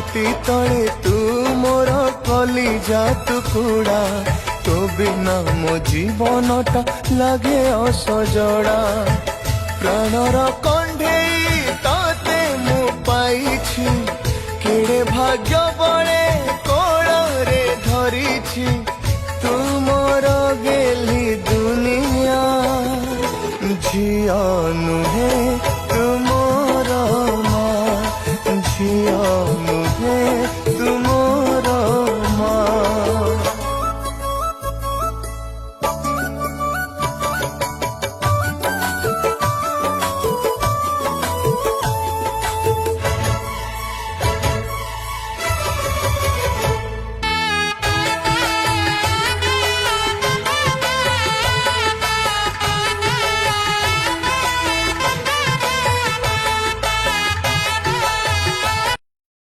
छाती तले तू मोर कलिजा टुकुड़ा तो बिना मो जीवनटा लगे असजड़ा प्राणर कंढेई तते मु पाइछि केड़े भाग्य बळे कोଳରେ धरिछि तू मोर गेली दुनिया झिया नुहे